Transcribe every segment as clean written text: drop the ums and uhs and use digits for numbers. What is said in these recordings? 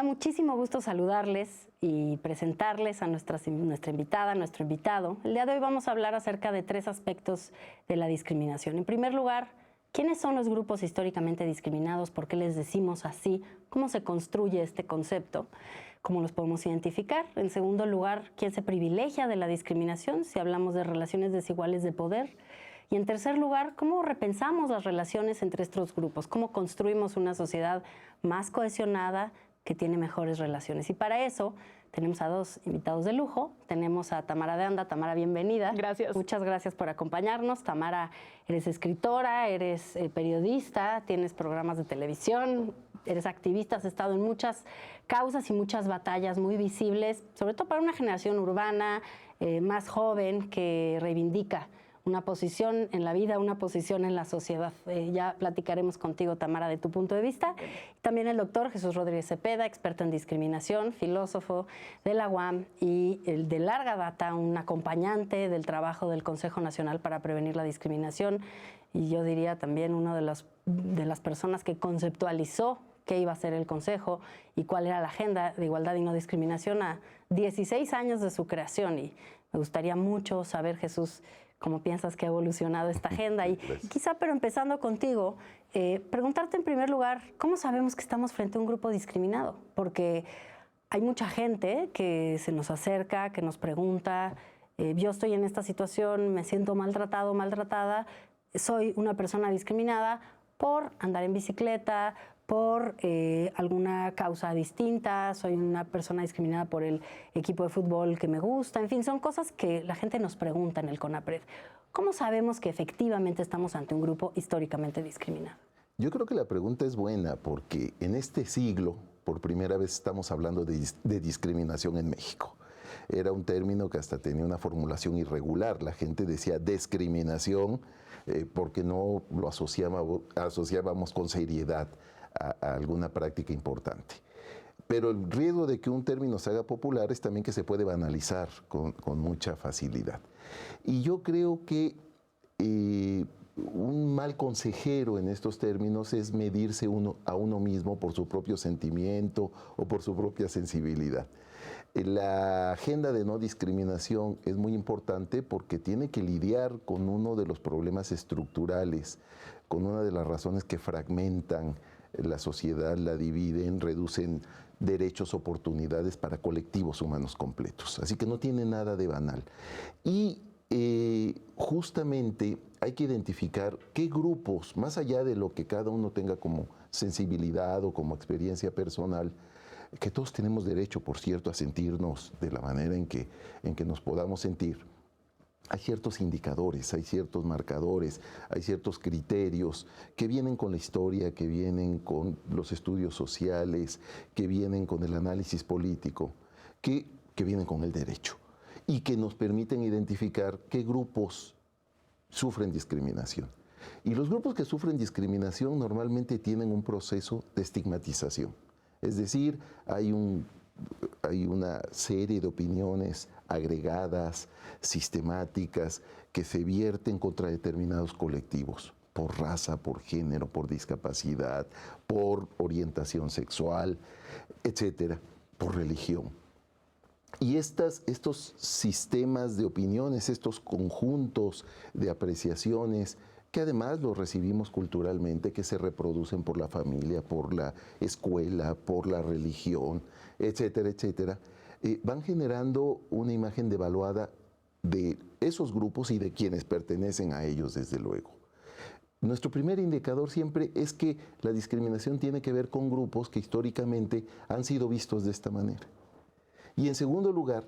da muchísimo gusto saludarles y presentarles a nuestra invitada, nuestro invitado. El día de hoy vamos a hablar acerca de 3 aspectos de la discriminación. En primer lugar, ¿quiénes son los grupos históricamente discriminados? ¿Por qué les decimos así? ¿Cómo se construye este concepto? ¿Cómo los podemos identificar? En segundo lugar, ¿quién se privilegia de la discriminación? Si hablamos de relaciones desiguales de poder. Y en tercer lugar, ¿cómo repensamos las relaciones entre estos grupos? ¿Cómo construimos una sociedad más cohesionada que tiene mejores relaciones? Y para eso tenemos a 2 invitados de lujo. Tenemos a Tamara de Anda. Tamara, bienvenida. Gracias. Muchas gracias por acompañarnos. Tamara, eres escritora, eres periodista, tienes programas de televisión, eres activista, has estado en muchas causas y muchas batallas muy visibles, sobre todo para una generación urbana, más joven, que reivindica una posición en la vida, una posición en la sociedad. Ya platicaremos contigo, Tamara, de tu punto de vista. También el doctor Jesús Rodríguez Cepeda, experto en discriminación, filósofo de la UAM y de larga data un acompañante del trabajo del Consejo Nacional para Prevenir la Discriminación, y yo diría también una de las personas que conceptualizó qué iba a ser el Consejo y cuál era la agenda de igualdad y no discriminación a 16 años de su creación. Y me gustaría mucho saber, Jesús, cómo piensas que ha evolucionado esta agenda. Y quizá, pero empezando contigo, preguntarte en primer lugar, ¿cómo sabemos que estamos frente a un grupo discriminado? Porque hay mucha gente que se nos acerca, que nos pregunta, yo estoy en esta situación, me siento maltratado, maltratada, soy una persona discriminada por andar en bicicleta, por alguna causa distinta, soy una persona discriminada por el equipo de fútbol que me gusta, en fin, son cosas que la gente nos pregunta en el CONAPRED. ¿Cómo sabemos que efectivamente estamos ante un grupo históricamente discriminado? Yo creo que la pregunta es buena porque en este siglo, por primera vez estamos hablando de discriminación en México. Era un término que hasta tenía una formulación irregular. La gente decía discriminación porque no lo asociábamos con seriedad a alguna práctica importante. Pero el riesgo de que un término se haga popular es también que se puede banalizar con mucha facilidad. Y yo creo que un mal consejero en estos términos es medirse a uno mismo por su propio sentimiento o por su propia sensibilidad. La agenda de no discriminación es muy importante porque tiene que lidiar con uno de los problemas estructurales, con una de las razones que fragmentan la sociedad, la dividen, reducen derechos, oportunidades para colectivos humanos completos. Así que no tiene nada de banal. Y justamente hay que identificar qué grupos, más allá de lo que cada uno tenga como sensibilidad o como experiencia personal, que todos tenemos derecho, por cierto, a sentirnos de la manera en que nos podamos sentir. Hay ciertos indicadores, hay ciertos marcadores, hay ciertos criterios que vienen con la historia, que vienen con los estudios sociales, que vienen con el análisis político, que vienen con el derecho y que nos permiten identificar qué grupos sufren discriminación. Y los grupos que sufren discriminación normalmente tienen un proceso de estigmatización. Es decir, hay una serie de opiniones agregadas, sistemáticas, que se vierten contra determinados colectivos, por raza, por género, por discapacidad, por orientación sexual, etcétera, por religión. Y estos sistemas de opiniones, estos conjuntos de apreciaciones, que además los recibimos culturalmente, que se reproducen por la familia, por la escuela, por la religión, etcétera, etcétera, van generando una imagen devaluada de esos grupos y de quienes pertenecen a ellos, desde luego. Nuestro primer indicador siempre es que la discriminación tiene que ver con grupos que históricamente han sido vistos de esta manera. Y en segundo lugar,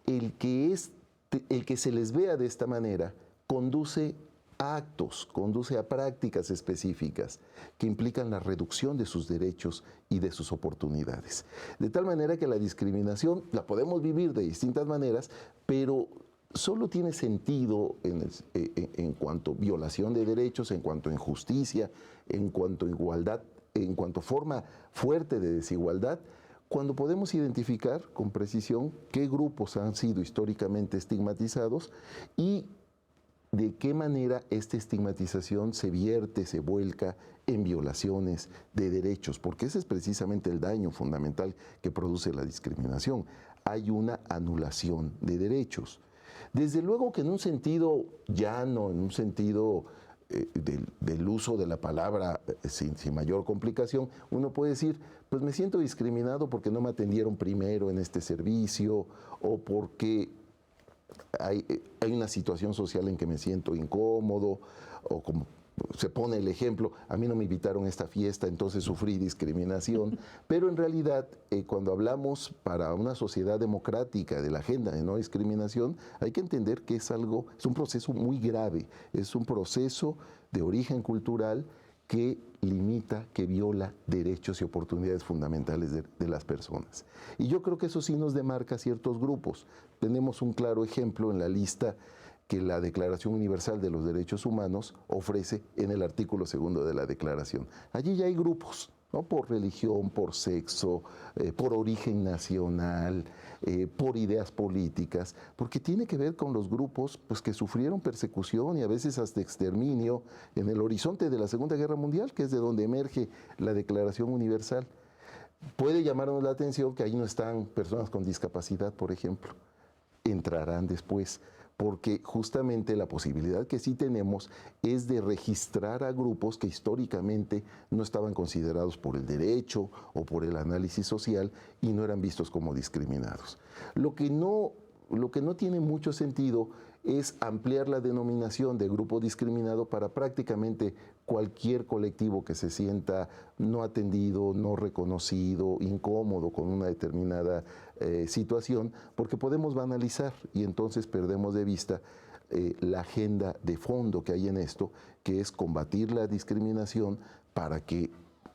el que se les vea de esta manera conduce a actos, conduce a prácticas específicas que implican la reducción de sus derechos y de sus oportunidades. De tal manera que la discriminación la podemos vivir de distintas maneras, pero solo tiene sentido en cuanto a violación de derechos, en cuanto a injusticia, en cuanto a igualdad, en cuanto a forma fuerte de desigualdad, cuando podemos identificar con precisión qué grupos han sido históricamente estigmatizados y de qué manera esta estigmatización se vierte, se vuelca en violaciones de derechos, porque ese es precisamente el daño fundamental que produce la discriminación. Hay una anulación de derechos. Desde luego que en un sentido llano, en un sentido del uso de la palabra sin mayor complicación, uno puede decir, pues me siento discriminado porque no me atendieron primero en este servicio, o porque hay una situación social en que me siento incómodo, o como se pone el ejemplo, a mí no me invitaron a esta fiesta, entonces sufrí discriminación, pero en realidad cuando hablamos para una sociedad democrática de la agenda de no discriminación, hay que entender que es un proceso muy grave, es un proceso de origen cultural que limita, que viola derechos y oportunidades fundamentales de las personas. Y yo creo que eso sí nos demarca ciertos grupos. Tenemos un claro ejemplo en la lista que la Declaración Universal de los Derechos Humanos ofrece en el artículo 2 de la Declaración. Allí ya hay grupos, ¿no? Por religión, por sexo, por origen nacional, por ideas políticas, porque tiene que ver con los grupos pues, que sufrieron persecución y a veces hasta exterminio en el horizonte de la Segunda Guerra Mundial, que es de donde emerge la Declaración Universal. Puede llamarnos la atención que ahí no están personas con discapacidad, por ejemplo. Entrarán después, porque justamente la posibilidad que sí tenemos es de registrar a grupos que históricamente no estaban considerados por el derecho o por el análisis social y no eran vistos como discriminados. Lo que no tiene mucho sentido es ampliar la denominación de grupo discriminado para prácticamente cualquier colectivo que se sienta no atendido, no reconocido, incómodo con una determinada situación, porque podemos banalizar y entonces perdemos de vista la agenda de fondo que hay en esto, que es combatir la discriminación para que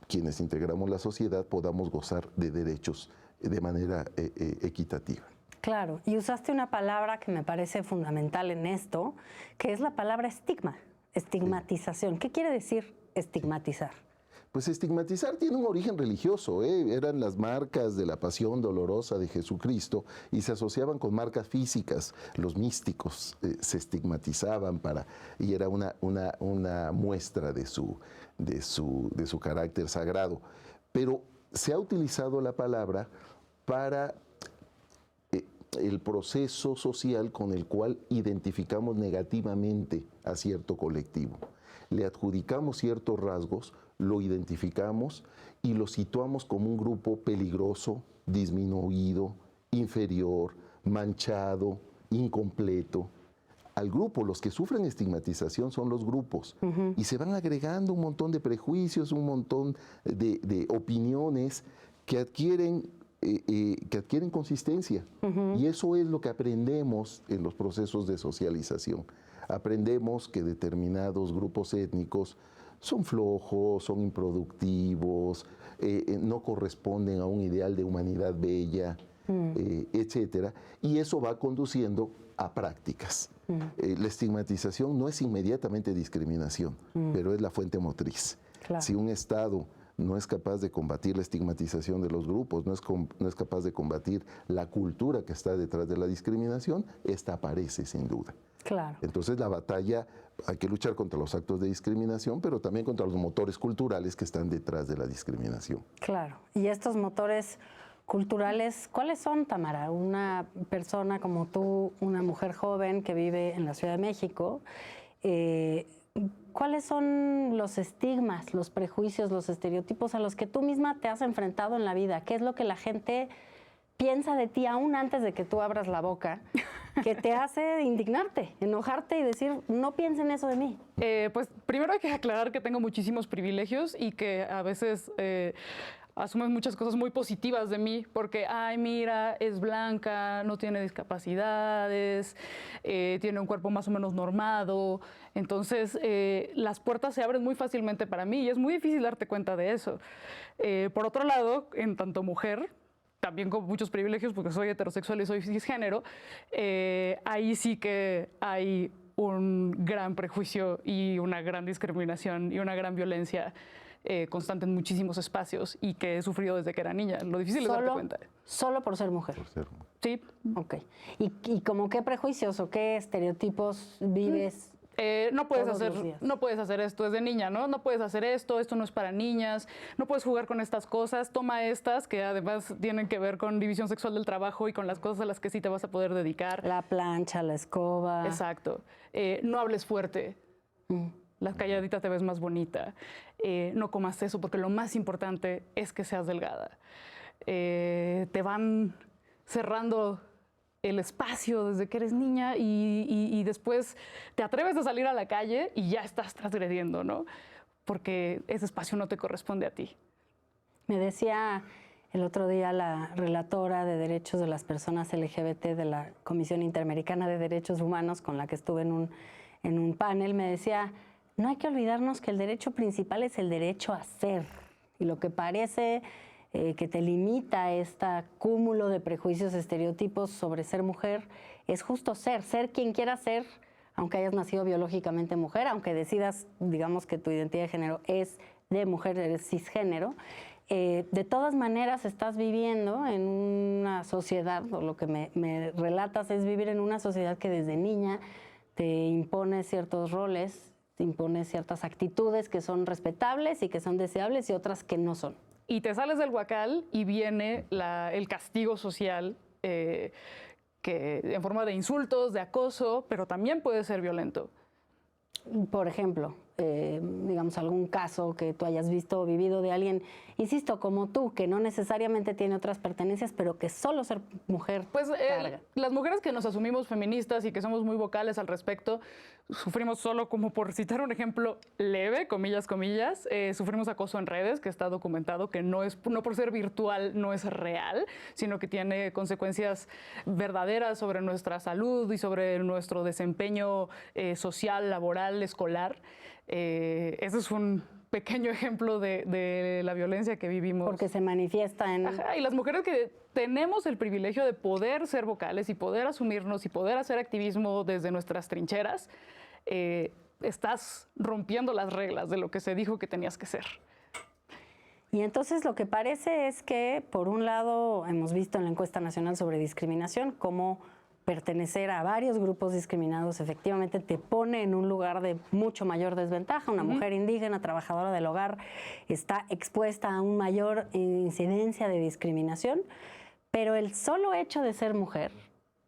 quienes integramos la sociedad podamos gozar de derechos de manera equitativa. Claro, y usaste una palabra que me parece fundamental en esto, que es la palabra estigma, estigmatización. ¿Qué quiere decir estigmatizar? Pues estigmatizar tiene un origen religioso, eran las marcas de la pasión dolorosa de Jesucristo y se asociaban con marcas físicas. Los místicos se estigmatizaban y era una muestra de su carácter sagrado. Pero se ha utilizado la palabra para el proceso social con el cual identificamos negativamente a cierto colectivo. Le adjudicamos ciertos rasgos, lo identificamos y lo situamos como un grupo peligroso, disminuido, inferior, manchado, incompleto. Al grupo, los que sufren estigmatización son los grupos, y se van agregando un montón de prejuicios, un montón de opiniones que adquieren consistencia. Y eso es lo que aprendemos en los procesos de socialización. Aprendemos que determinados grupos étnicos son flojos, son improductivos, no corresponden a un ideal de humanidad bella, etcétera. Y eso va conduciendo a prácticas. La estigmatización no es inmediatamente discriminación, pero es la fuente motriz. Claro. Si un Estado no es capaz de combatir la estigmatización de los grupos, no es capaz de combatir la cultura que está detrás de la discriminación, esta aparece sin duda. Claro. Entonces la batalla, hay que luchar contra los actos de discriminación, pero también contra los motores culturales que están detrás de la discriminación. Claro. Y estos motores culturales, ¿cuáles son, Tamara? Una persona como tú, una mujer joven que vive en la Ciudad de México, ¿cuáles son los estigmas, los prejuicios, los estereotipos a los que tú misma te has enfrentado en la vida? ¿Qué es lo que la gente piensa de ti aún antes de que tú abras la boca, que te hace indignarte, enojarte y decir, no piensen eso de mí? Pues primero hay que aclarar que tengo muchísimos privilegios y que a veces asumen muchas cosas muy positivas de mí, porque, ay, mira, es blanca, no tiene discapacidades, tiene un cuerpo más o menos normado. Entonces, las puertas se abren muy fácilmente para mí y es muy difícil darte cuenta de eso. Por otro lado, en tanto mujer, también con muchos privilegios, porque soy heterosexual y soy cisgénero, ahí sí que hay un gran prejuicio y una gran discriminación y una gran violencia constante en muchísimos espacios y que he sufrido desde que era niña. Lo difícil es darte cuenta. ¿Solo por ser mujer? Sí. Ok. ¿Y como qué prejuicios o qué estereotipos vives no puedes Todos los días. no puedes hacer esto desde niña, ¿no? No puedes hacer esto no es para niñas, no puedes jugar con estas cosas, toma estas que además tienen que ver con división sexual del trabajo y con las cosas a las que sí te vas a poder dedicar. La plancha, la escoba. Exacto. No hables fuerte. La calladita te ves más bonita. No comas eso porque lo más importante es que seas delgada. Te van cerrando el espacio desde que eres niña y después te atreves a salir a la calle y ya estás transgrediendo, ¿no? Porque ese espacio no te corresponde a ti. Me decía el otro día la relatora de derechos de las personas LGBT de la Comisión Interamericana de Derechos Humanos, con la que estuve en un panel, me decía, no hay que olvidarnos que el derecho principal es el derecho a ser. Y lo que parece que te limita este cúmulo de prejuicios, estereotipos sobre ser mujer, es justo ser quien quieras ser, aunque hayas nacido biológicamente mujer, aunque decidas, digamos, que tu identidad de género es de mujer, eres cisgénero. De todas maneras estás viviendo en una sociedad, o lo que me relatas es vivir en una sociedad que desde niña te impone ciertos roles, te impone ciertas actitudes que son respetables y que son deseables y otras que no son. Y te sales del huacal y viene el castigo social que en forma de insultos, de acoso, pero también puede ser violento. Por ejemplo, digamos, algún caso que tú hayas visto o vivido de alguien, insisto, como tú, que no necesariamente tiene otras pertenencias, pero que solo ser mujer Pues carga. las mujeres que nos asumimos feministas y que somos muy vocales al respecto, sufrimos solo, como por citar un ejemplo leve, comillas, comillas, sufrimos acoso en redes, que está documentado, que no por ser virtual no es real, sino que tiene consecuencias verdaderas sobre nuestra salud y sobre nuestro desempeño social, laboral, escolar. Ese es un pequeño ejemplo de la violencia que vivimos. Porque se manifiesta en... Ajá, y las mujeres que tenemos el privilegio de poder ser vocales y poder asumirnos y poder hacer activismo desde nuestras trincheras, estás rompiendo las reglas de lo que se dijo que tenías que ser. Y entonces lo que parece es que, por un lado, hemos visto en la encuesta nacional sobre discriminación cómo pertenecer a varios grupos discriminados efectivamente te pone en un lugar de mucho mayor desventaja. Una mujer indígena, trabajadora del hogar, está expuesta a una mayor incidencia de discriminación, pero el solo hecho de ser mujer,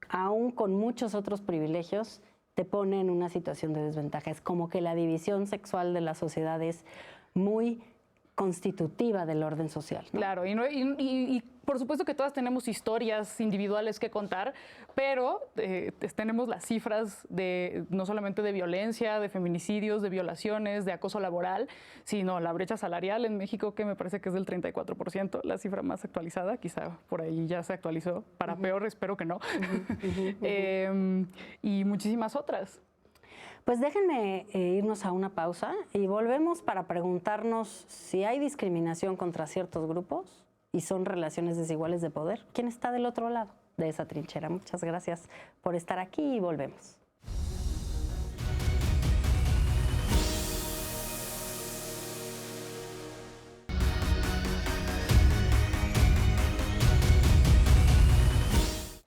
aún con muchos otros privilegios, te pone en una situación de desventaja. Es como que la división sexual de la sociedad es muy constitutiva del orden social, ¿no? Claro, y por supuesto que todas tenemos historias individuales que contar, pero tenemos las cifras no solamente de violencia, de feminicidios, de violaciones, de acoso laboral, sino la brecha salarial en México, que me parece que es del 34%, la cifra más actualizada, quizá por ahí ya se actualizó, para peor, espero que no, y muchísimas otras. Pues déjenme irnos a una pausa y volvemos para preguntarnos si hay discriminación contra ciertos grupos y son relaciones desiguales de poder. ¿Quién está del otro lado de esa trinchera? Muchas gracias por estar aquí y volvemos.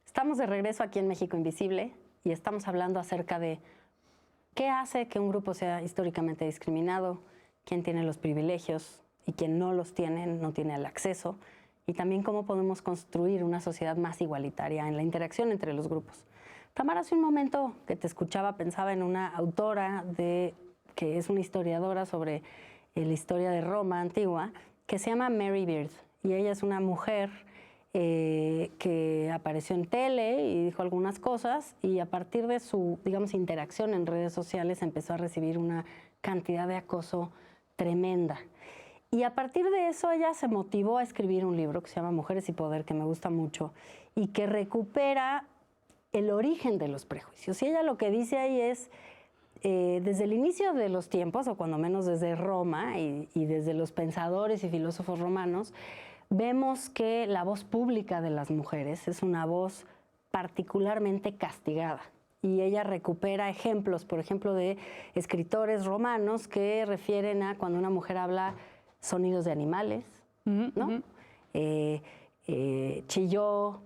Estamos de regreso aquí en México Invisible y estamos hablando acerca de ¿qué hace que un grupo sea históricamente discriminado? ¿Quién tiene los privilegios y quién no los tiene, no tiene el acceso? Y también cómo podemos construir una sociedad más igualitaria en la interacción entre los grupos. Tamara, hace un momento que te escuchaba, pensaba en una autora que es una historiadora sobre la historia de Roma antigua, que se llama Mary Beard. Y ella es una mujer que apareció en tele y dijo algunas cosas y a partir de su, digamos, interacción en redes sociales empezó a recibir una cantidad de acoso tremenda. Y a partir de eso ella se motivó a escribir un libro que se llama Mujeres y Poder, que me gusta mucho y que recupera el origen de los prejuicios. Y ella lo que dice ahí es, desde el inicio de los tiempos, o cuando menos desde Roma y desde los pensadores y filósofos romanos, vemos que la voz pública de las mujeres es una voz particularmente castigada. Y ella recupera ejemplos, por ejemplo, de escritores romanos que refieren a cuando una mujer habla sonidos de animales, ¿no? Chilló,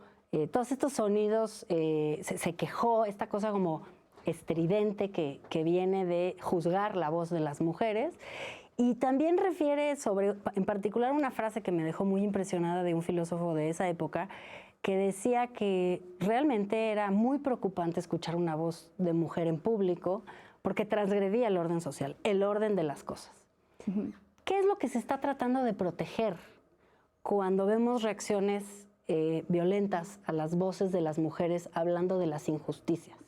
todos estos sonidos, se quejó, esta cosa como estridente que viene de juzgar la voz de las mujeres. Y también refiere en particular, una frase que me dejó muy impresionada de un filósofo de esa época, que decía que realmente era muy preocupante escuchar una voz de mujer en público porque transgredía el orden social, el orden de las cosas. ¿Qué es lo que se está tratando de proteger cuando vemos reacciones violentas a las voces de las mujeres hablando de las injusticias?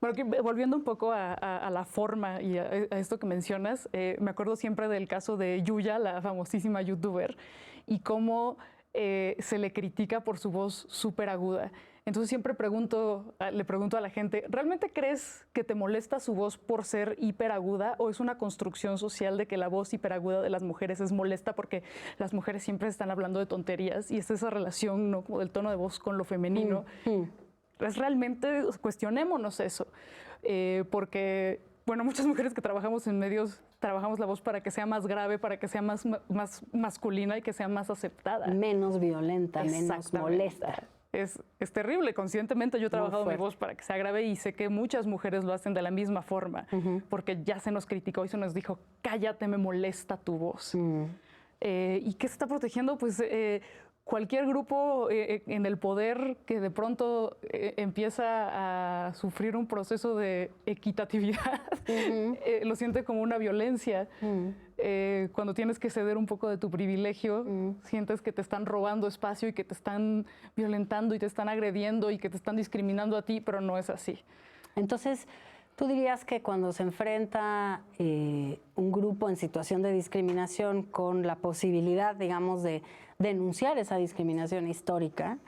Bueno, volviendo un poco a la forma y a esto que mencionas, me acuerdo siempre del caso de Yuya, la famosísima youtuber, y cómo se le critica por su voz súper aguda. Entonces siempre le pregunto a la gente, ¿realmente crees que te molesta su voz por ser hiperaguda o es una construcción social de que la voz hiperaguda de las mujeres es molesta porque las mujeres siempre están hablando de tonterías y es esa relación, ¿no?, como del tono de voz con lo femenino? Es realmente, cuestionémonos eso, porque, bueno, muchas mujeres que trabajamos en medios trabajamos la voz para que sea más grave, para que sea más masculina y que sea más aceptada. Menos violenta, menos molesta. Es terrible. Conscientemente yo he trabajado mi voz para que sea grave y sé que muchas mujeres lo hacen de la misma forma, porque ya se nos criticó y se nos dijo, cállate, me molesta tu voz. ¿Y qué se está protegiendo? Pues cualquier grupo en el poder que de pronto empieza a sufrir un proceso de equitatividad, lo siente como una violencia. Cuando tienes que ceder un poco de tu privilegio, sientes que te están robando espacio y que te están violentando y te están agrediendo y que te están discriminando a ti, pero no es así. Entonces, ¿tú dirías que cuando se enfrenta un grupo en situación de discriminación con la posibilidad, digamos, de denunciar esa discriminación histórica,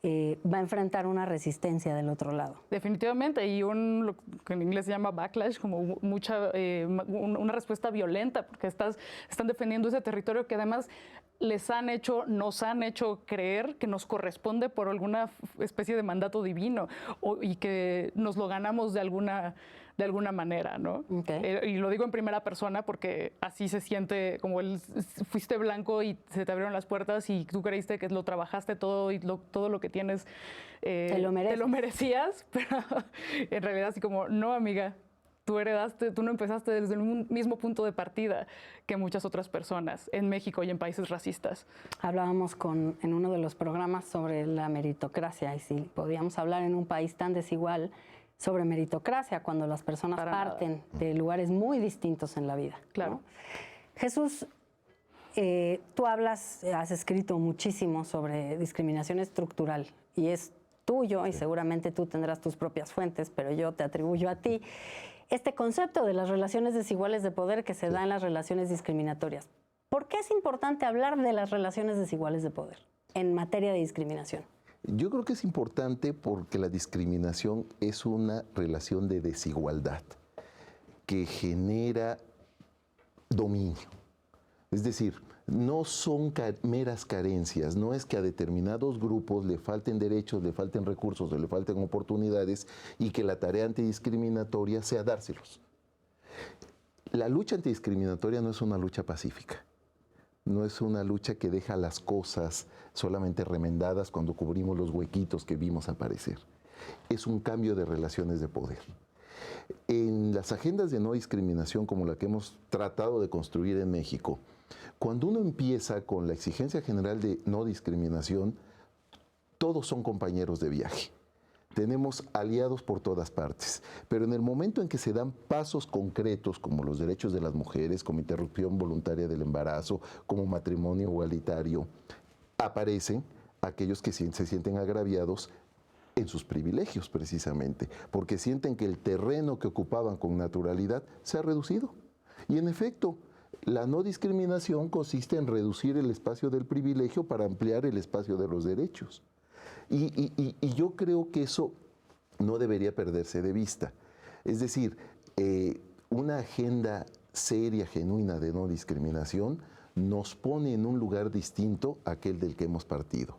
va a enfrentar una resistencia del otro lado? Definitivamente, y lo que en inglés se llama backlash, como una respuesta violenta, porque están defendiendo ese territorio que además nos han hecho creer que nos corresponde por alguna especie de mandato divino y que nos lo ganamos de alguna manera, ¿no? Y lo digo en primera persona porque así se siente, como fuiste blanco y se te abrieron las puertas y tú creíste que lo trabajaste todo y todo lo que tienes te lo merecías, pero en realidad así como, no, amiga, tú no empezaste desde el mismo punto de partida que muchas otras personas en México y en países racistas. Hablábamos en uno de los programas sobre la meritocracia y si podíamos hablar en un país tan desigual sobre meritocracia cuando las personas parten de lugares muy distintos en la vida. Claro. ¿No? Jesús, tú has escrito muchísimo sobre discriminación estructural y es tuyo y seguramente tú tendrás tus propias fuentes, pero yo te atribuyo a ti este concepto de las relaciones desiguales de poder que se da en las relaciones discriminatorias. ¿Por qué es importante hablar de las relaciones desiguales de poder en materia de discriminación? Yo creo que es importante porque la discriminación es una relación de desigualdad que genera dominio. Es decir, no son meras carencias, no es que a determinados grupos le falten derechos, le falten recursos o le falten oportunidades y que la tarea antidiscriminatoria sea dárselos. La lucha antidiscriminatoria no es una lucha pacífica, no es una lucha que deja las cosas solamente remendadas cuando cubrimos los huequitos que vimos aparecer. Es un cambio de relaciones de poder. En las agendas de no discriminación como la que hemos tratado de construir en México, cuando uno empieza con la exigencia general de no discriminación, todos son compañeros de viaje. Tenemos aliados por todas partes, pero en el momento en que se dan pasos concretos como los derechos de las mujeres, como interrupción voluntaria del embarazo, como matrimonio igualitario, aparecen aquellos que se sienten agraviados en sus privilegios precisamente, porque sienten que el terreno que ocupaban con naturalidad se ha reducido. Y en efecto, la no discriminación consiste en reducir el espacio del privilegio para ampliar el espacio de los derechos. Y yo creo que eso no debería perderse de vista. Es decir, una agenda seria, genuina de no discriminación nos pone en un lugar distinto a aquel del que hemos partido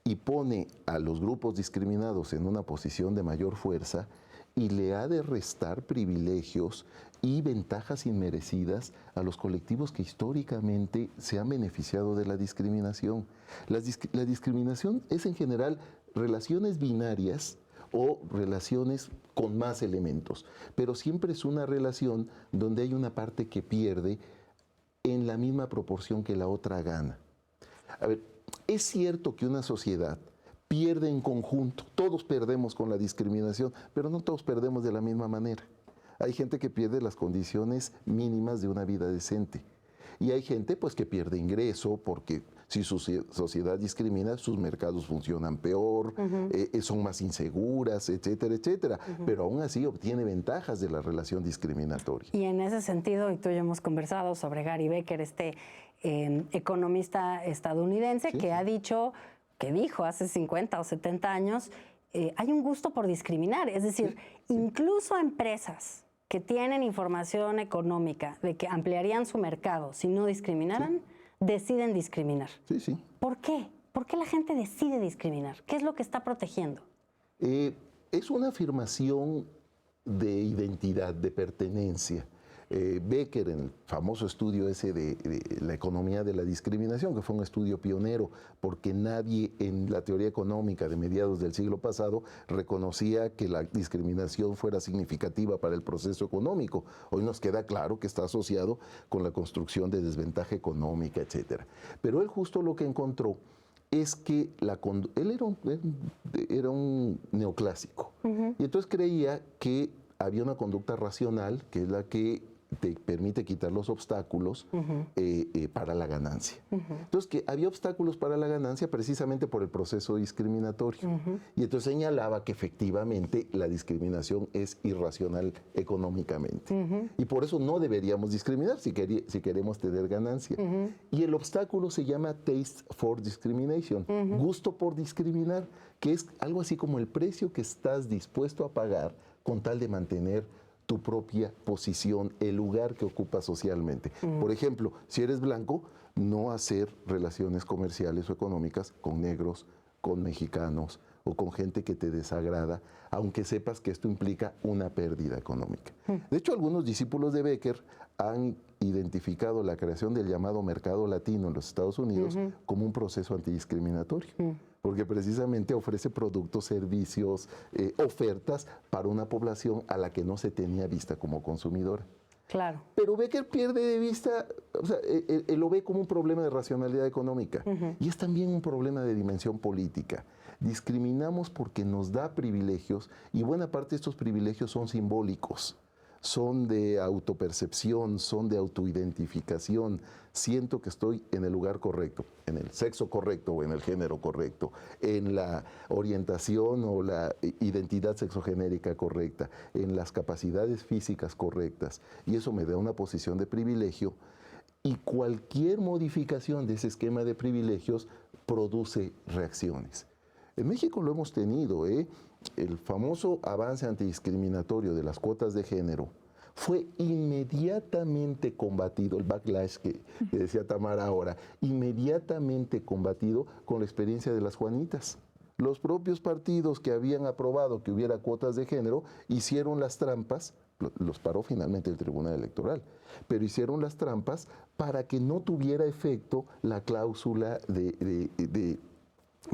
y pone a los grupos discriminados en una posición de mayor fuerza y le ha de restar privilegios y ventajas inmerecidas a los colectivos que históricamente se han beneficiado de la discriminación. La discriminación es en general relaciones binarias o relaciones con más elementos. Pero siempre es una relación donde hay una parte que pierde en la misma proporción que la otra gana. A ver, es cierto que una sociedad pierde en conjunto, todos perdemos con la discriminación, pero no todos perdemos de la misma manera. Hay gente que pierde las condiciones mínimas de una vida decente. Y hay gente pues que pierde ingreso porque si su sociedad discrimina, sus mercados funcionan peor, son más inseguras, etcétera, etcétera. Pero aún así obtiene ventajas de la relación discriminatoria. Y en ese sentido, y tú y yo hemos conversado sobre Gary Becker, este economista estadounidense, Sí, que sí. ha dicho, que dijo hace 50 o 70 años, hay un gusto por discriminar. Es decir, incluso empresas que tienen información económica de que ampliarían su mercado si no discriminaran, deciden discriminar. Sí, sí. ¿Por qué? ¿Por qué la gente decide discriminar? ¿Qué es lo que está protegiendo? Es una afirmación de identidad, de pertenencia. Becker, en el famoso estudio ese de la economía de la discriminación, que fue un estudio pionero, porque nadie en la teoría económica de mediados del siglo pasado reconocía que la discriminación fuera significativa para el proceso económico. Hoy nos queda claro que está asociado con la construcción de desventaja económica, etc. Pero él justo lo que encontró es que él era un neoclásico, y entonces creía que había una conducta racional, que es la que te permite quitar los obstáculos para la ganancia. Entonces, que había obstáculos para la ganancia precisamente por el proceso discriminatorio. Y entonces señalaba que efectivamente la discriminación es irracional económicamente. Y por eso no deberíamos discriminar si queremos tener ganancia. Y el obstáculo se llama taste for discrimination, gusto por discriminar, que es algo así como el precio que estás dispuesto a pagar con tal de mantener tu propia posición, el lugar que ocupas socialmente. Por ejemplo, si eres blanco, no hacer relaciones comerciales o económicas con negros, con mexicanos o con gente que te desagrada, aunque sepas que esto implica una pérdida económica. De hecho, algunos discípulos de Becker han identificado la creación del llamado mercado latino en los Estados Unidos como un proceso antidiscriminatorio. Porque precisamente ofrece productos, servicios, ofertas para una población a la que no se tenía vista como consumidora. Claro. Pero Becker pierde de vista, o sea, él lo ve como un problema de racionalidad económica y es también un problema de dimensión política. Discriminamos porque nos da privilegios y buena parte de estos privilegios son simbólicos. Son de autopercepción, son de autoidentificación. Siento que estoy en el lugar correcto, en el sexo correcto o en el género correcto, en la orientación o la identidad sexogenérica correcta, en las capacidades físicas correctas. Y eso me da una posición de privilegio. Y cualquier modificación de ese esquema de privilegios produce reacciones. En México lo hemos tenido, El famoso avance antidiscriminatorio de las cuotas de género fue inmediatamente combatido, el backlash que decía Tamara ahora, inmediatamente combatido con la experiencia de las Juanitas. Los propios partidos que habían aprobado que hubiera cuotas de género hicieron las trampas, los paró finalmente el Tribunal Electoral, pero hicieron las trampas para que no tuviera efecto la cláusula de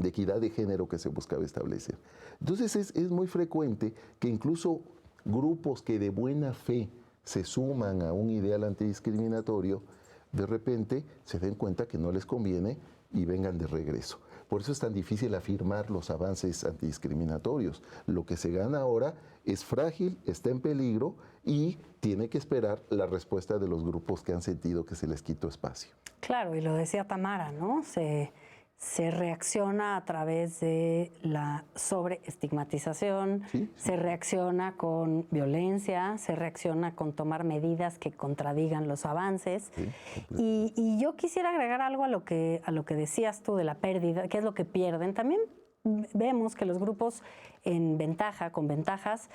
equidad de género que se buscaba establecer. Entonces es muy frecuente que incluso grupos que de buena fe se suman a un ideal antidiscriminatorio, de repente se den cuenta que no les conviene y vengan de regreso. Por eso es tan difícil afirmar los avances antidiscriminatorios. Lo que se gana ahora es frágil, está en peligro y tiene que esperar la respuesta de los grupos que han sentido que se les quitó espacio. Claro, y lo decía Tamara, ¿no? Se reacciona a través de la sobreestigmatización, se reacciona con violencia, se reacciona con tomar medidas que contradigan los avances. Y yo quisiera agregar algo a lo que decías tú de la pérdida, qué es lo que pierden. También vemos que los grupos con ventajas,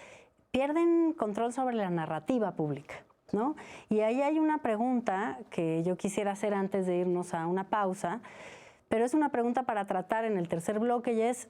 pierden control sobre la narrativa pública, ¿no? Y ahí hay una pregunta que yo quisiera hacer antes de irnos a una pausa, pero es una pregunta para tratar en el tercer bloque y es,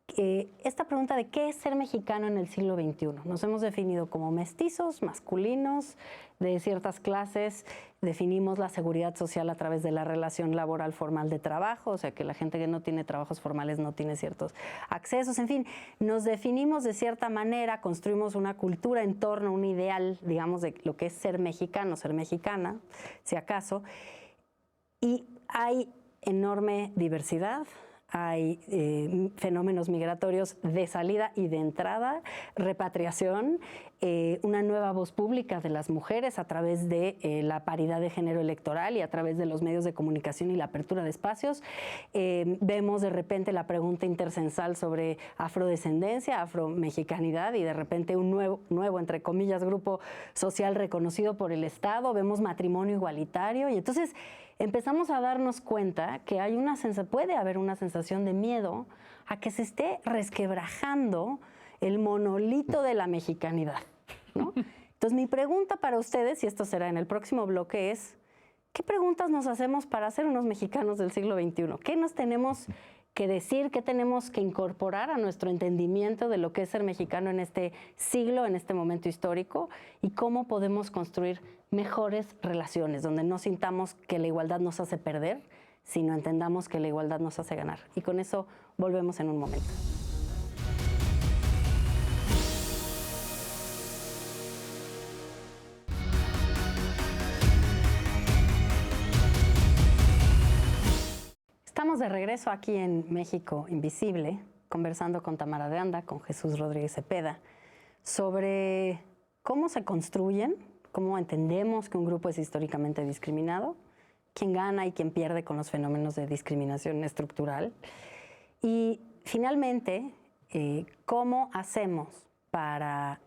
esta pregunta de qué es ser mexicano en el siglo XXI. Nos hemos definido como mestizos, masculinos, de ciertas clases, definimos la seguridad social a través de la relación laboral formal de trabajo, o sea que la gente que no tiene trabajos formales no tiene ciertos accesos, en fin, nos definimos de cierta manera, construimos una cultura en torno a un ideal, digamos, de lo que es ser mexicano, ser mexicana, si acaso, y hay enorme diversidad. Hay fenómenos migratorios de salida y de entrada, repatriación, una nueva voz pública de las mujeres a través de la paridad de género electoral y a través de los medios de comunicación y la apertura de espacios. Vemos de repente la pregunta intercensal sobre afrodescendencia, afromexicanidad y de repente un nuevo, entre comillas, grupo social reconocido por el Estado. Vemos matrimonio igualitario y entonces empezamos a darnos cuenta que puede haber una sensación de miedo a que se esté resquebrajando el monolito de la mexicanidad, ¿no? Entonces, mi pregunta para ustedes, y esto será en el próximo bloque, es ¿qué preguntas nos hacemos para ser unos mexicanos del siglo XXI? ¿Qué nos tenemos que decir, qué tenemos que incorporar a nuestro entendimiento de lo que es ser mexicano en este siglo, en este momento histórico, y cómo podemos construir mejores relaciones, donde no sintamos que la igualdad nos hace perder, sino entendamos que la igualdad nos hace ganar? Y con eso volvemos en un momento. Estamos de regreso aquí en México Invisible, conversando con Tamara de Anda, con Jesús Rodríguez Cepeda, sobre cómo se construyen, cómo entendemos que un grupo es históricamente discriminado, quién gana y quién pierde con los fenómenos de discriminación estructural. Y finalmente, cómo hacemos para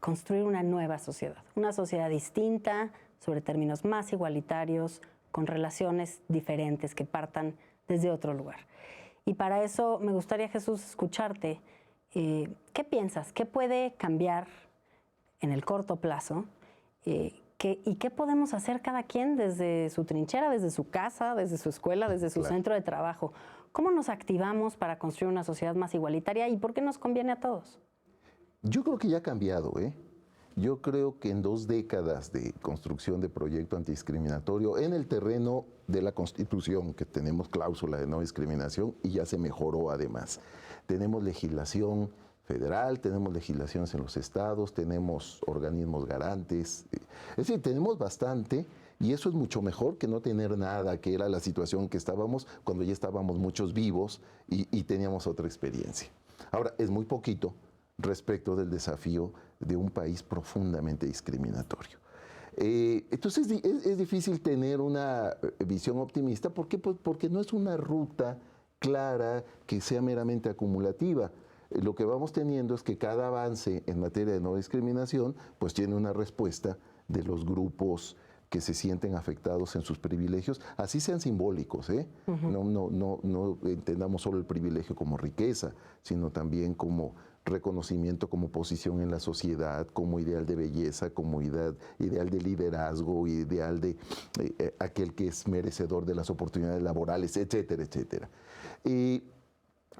construir una nueva sociedad, una sociedad distinta, sobre términos más igualitarios, con relaciones diferentes que partan desde otro lugar. Y para eso me gustaría, Jesús, escucharte. ¿Qué piensas? ¿Qué puede cambiar en el corto plazo? ¿Y qué podemos hacer cada quien desde su trinchera, desde su casa, desde su escuela, desde su centro de trabajo? ¿Cómo nos activamos para construir una sociedad más igualitaria y por qué nos conviene a todos? Yo creo que ya ha cambiado, ¿eh? Yo creo que en 2 décadas de construcción de proyecto antidiscriminatorio en el terreno de la Constitución, que tenemos cláusula de no discriminación y ya se mejoró además. Tenemos legislación federal, tenemos legislaciones en los estados, tenemos organismos garantes. Es decir, tenemos bastante y eso es mucho mejor que no tener nada, que era la situación que estábamos cuando ya estábamos muchos vivos y teníamos otra experiencia. Ahora, es muy poquito respecto del desafío de un país profundamente discriminatorio. Entonces es difícil tener una visión optimista. ¿Por qué? Pues porque no es una ruta clara que sea meramente acumulativa. Lo que vamos teniendo es que cada avance en materia de no discriminación pues tiene una respuesta de los grupos que se sienten afectados en sus privilegios, así sean simbólicos, ¿eh? No entendamos solo el privilegio como riqueza, sino también como reconocimiento, como posición en la sociedad, como ideal de belleza, como ideal de liderazgo, ideal de aquel que es merecedor de las oportunidades laborales, etcétera, etcétera.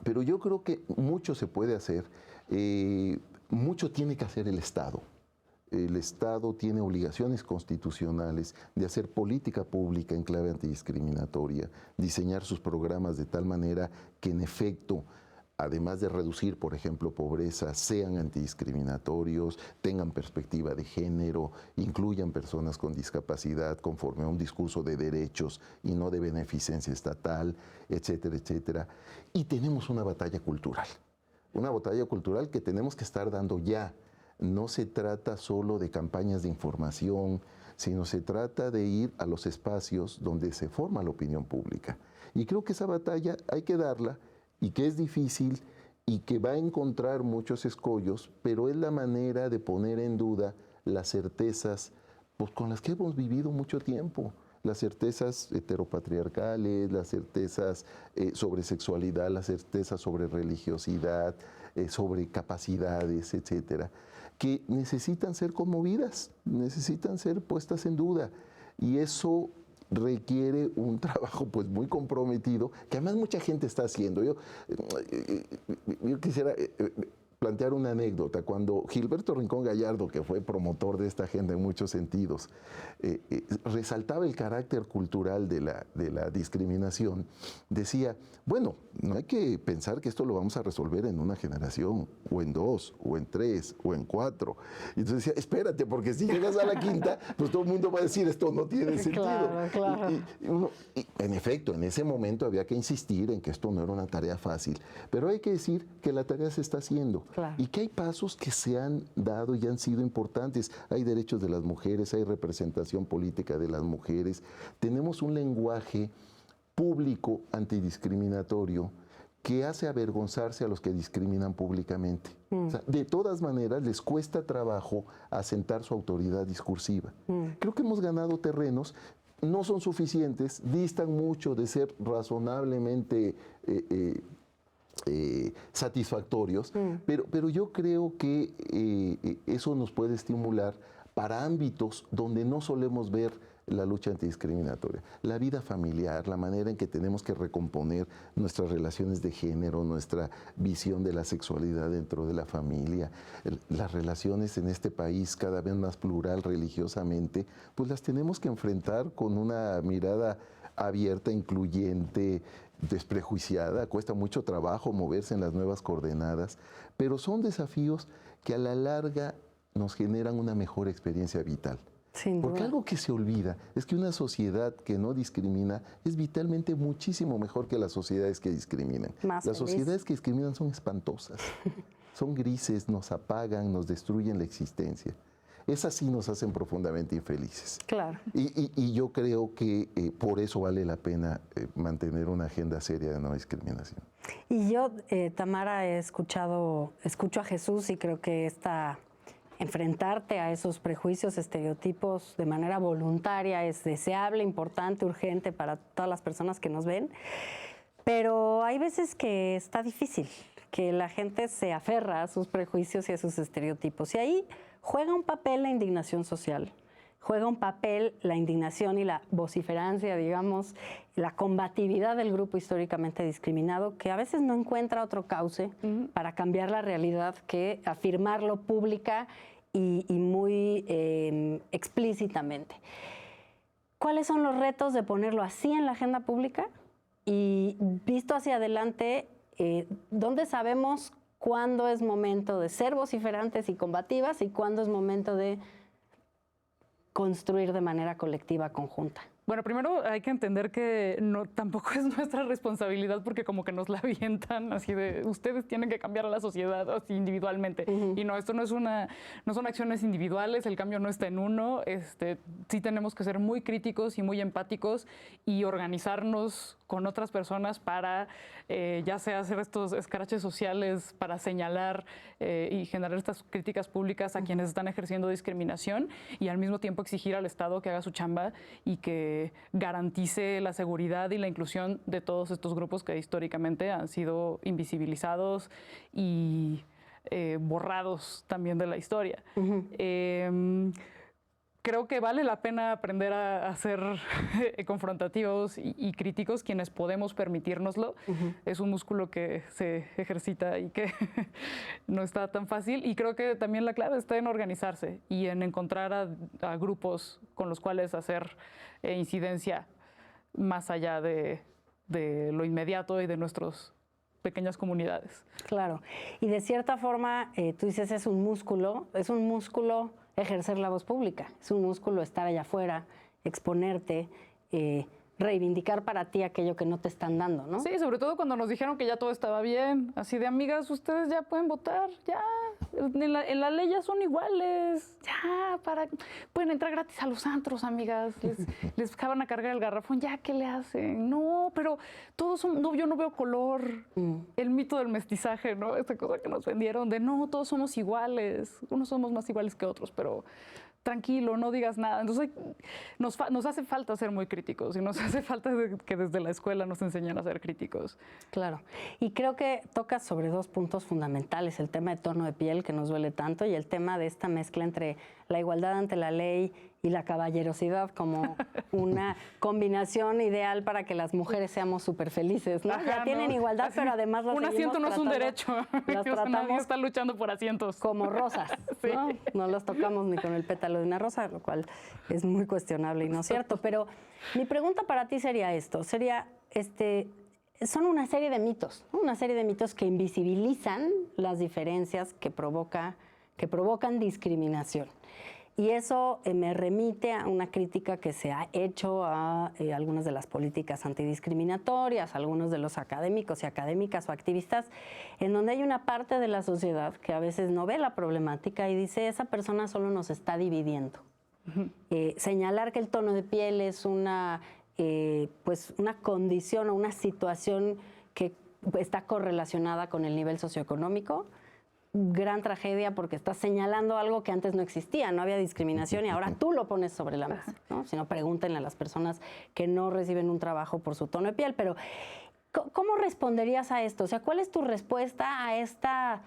Pero yo creo que mucho se puede hacer, mucho tiene que hacer el Estado. El Estado tiene obligaciones constitucionales de hacer política pública en clave antidiscriminatoria, diseñar sus programas de tal manera que en efecto, además de reducir, por ejemplo, pobreza, sean antidiscriminatorios, tengan perspectiva de género, incluyan personas con discapacidad conforme a un discurso de derechos y no de beneficencia estatal, etcétera, etcétera. Y tenemos una batalla cultural que tenemos que estar dando ya. No se trata solo de campañas de información, sino se trata de ir a los espacios donde se forma la opinión pública. Y creo que esa batalla hay que darla y que es difícil y que va a encontrar muchos escollos, pero es la manera de poner en duda las certezas pues, con las que hemos vivido mucho tiempo. Las certezas heteropatriarcales, las certezas sobre sexualidad, las certezas sobre religiosidad, sobre capacidades, etcétera, que necesitan ser conmovidas, necesitan ser puestas en duda. Y eso requiere un trabajo pues muy comprometido, que además mucha gente está haciendo. Yo quisiera plantear una anécdota. Cuando Gilberto Rincón Gallardo, que fue promotor de esta agenda en muchos sentidos, resaltaba el carácter cultural de la discriminación, decía, bueno, no hay que pensar que esto lo vamos a resolver en una generación, o en 2, o en 3, o en 4. Y entonces decía, espérate, porque si llegas a la quinta, pues todo el mundo va a decir, esto no tiene sentido. Claro, claro. Y en efecto, en ese momento había que insistir en que esto no era una tarea fácil, pero hay que decir que la tarea se está haciendo. Claro. Y que hay pasos que se han dado y han sido importantes. Hay derechos de las mujeres, hay representación política de las mujeres. Tenemos un lenguaje público antidiscriminatorio que hace avergonzarse a los que discriminan públicamente. O sea, de todas maneras, les cuesta trabajo asentar su autoridad discursiva. Creo que hemos ganado terrenos. No son suficientes, distan mucho de ser razonablemente satisfactorios, pero yo creo que eso nos puede estimular para ámbitos donde no solemos ver la lucha antidiscriminatoria. La vida familiar, la manera en que tenemos que recomponer nuestras relaciones de género, nuestra visión de la sexualidad dentro de la familia, las relaciones en este país cada vez más plural religiosamente, pues las tenemos que enfrentar con una mirada abierta, incluyente, desprejuiciada. Cuesta mucho trabajo moverse en las nuevas coordenadas, pero son desafíos que a la larga nos generan una mejor experiencia vital. Sin Porque duda. algo que se olvida es que una sociedad que no discrimina es vitalmente muchísimo mejor que las sociedades que discriminan. Más Las feliz. sociedades que discriminan son espantosas, son grises, nos apagan, nos destruyen la existencia. Esas sí nos hacen profundamente infelices. Claro. Y yo creo que por eso vale la pena mantener una agenda seria de no discriminación. Y yo, Tamara, escucho a Jesús y creo que enfrentarte a esos prejuicios, estereotipos de manera voluntaria es deseable, importante, urgente para todas las personas que nos ven. Pero hay veces que está difícil, que la gente se aferra a sus prejuicios y a sus estereotipos. Y ahí juega un papel la indignación social, juega un papel la indignación y la vociferancia, digamos, la combatividad del grupo históricamente discriminado, que a veces no encuentra otro cauce para cambiar la realidad que afirmarlo pública y muy explícitamente. ¿Cuáles son los retos de ponerlo así en la agenda pública? Y visto hacia adelante, ¿dónde sabemos cuándo es momento de ser vociferantes y combativas y cuándo es momento de construir de manera colectiva, conjunta? Bueno, primero hay que entender que tampoco es nuestra responsabilidad porque como que nos la avientan así de ustedes tienen que cambiar a la sociedad así individualmente. Y no, esto no son acciones individuales, el cambio no está en uno. Sí tenemos que ser muy críticos y muy empáticos y organizarnos con otras personas para ya sea hacer estos escraches sociales para señalar y generar estas críticas públicas a quienes están ejerciendo discriminación y al mismo tiempo exigir al Estado que haga su chamba y que garantice la seguridad y la inclusión de todos estos grupos que históricamente han sido invisibilizados y borrados también de la historia. Creo que vale la pena aprender a ser confrontativos y críticos quienes podemos permitírnoslo. Es un músculo que se ejercita y que no está tan fácil. Y creo que también la clave está en organizarse y en encontrar a grupos con los cuales hacer incidencia más allá de lo inmediato y de nuestras pequeñas comunidades. Claro. Y de cierta forma, tú dices, es un músculo ejercer la voz pública, es un músculo estar allá afuera, exponerte, reivindicar para ti aquello que no te están dando, ¿no? Sí, sobre todo cuando nos dijeron que ya todo estaba bien, así de amigas, ustedes ya pueden votar, ya, en la ley ya son iguales, ya, pueden entrar gratis a los antros, amigas, les van a cargar el garrafón, ya, ¿qué le hacen? No, pero todos son, no, yo no veo color, el mito del mestizaje, ¿no? Esta cosa que nos vendieron de, no, todos somos iguales, unos somos más iguales que otros, pero tranquilo, no digas nada. Entonces nos hace falta ser muy críticos y nos hace falta que desde la escuela nos enseñen a ser críticos. Claro. Y creo que tocas sobre dos puntos fundamentales, el tema de tono de piel que nos duele tanto y el tema de esta mezcla entre la igualdad ante la ley y la caballerosidad como una combinación ideal para que las mujeres seamos súper felices, ¿no? Ajá, ya tienen ¿no? igualdad, Así, pero además las un asiento no es un derecho. Las Nadie tratamos está luchando por asientos. como rosas, ¿no? Sí. No las tocamos ni con el pétalo de una rosa, lo cual es muy cuestionable y no es cierto. Pero mi pregunta para ti sería esto, son una serie de mitos, ¿no? Una serie de mitos que invisibilizan las diferencias que provocan discriminación. Y eso me remite a una crítica que se ha hecho a algunas de las políticas antidiscriminatorias, a algunos de los académicos y académicas o activistas, en donde hay una parte de la sociedad que a veces no ve la problemática y dice, esa persona solo nos está dividiendo. Señalar que el tono de piel es una condición o una situación que está correlacionada con el nivel socioeconómico, gran tragedia porque estás señalando algo que antes no existía, no había discriminación y ahora tú lo pones sobre la mesa, ¿no? Si no, pregúntenle a las personas que no reciben un trabajo por su tono de piel. Pero, ¿cómo responderías a esto? O sea, ¿cuál es tu respuesta a esta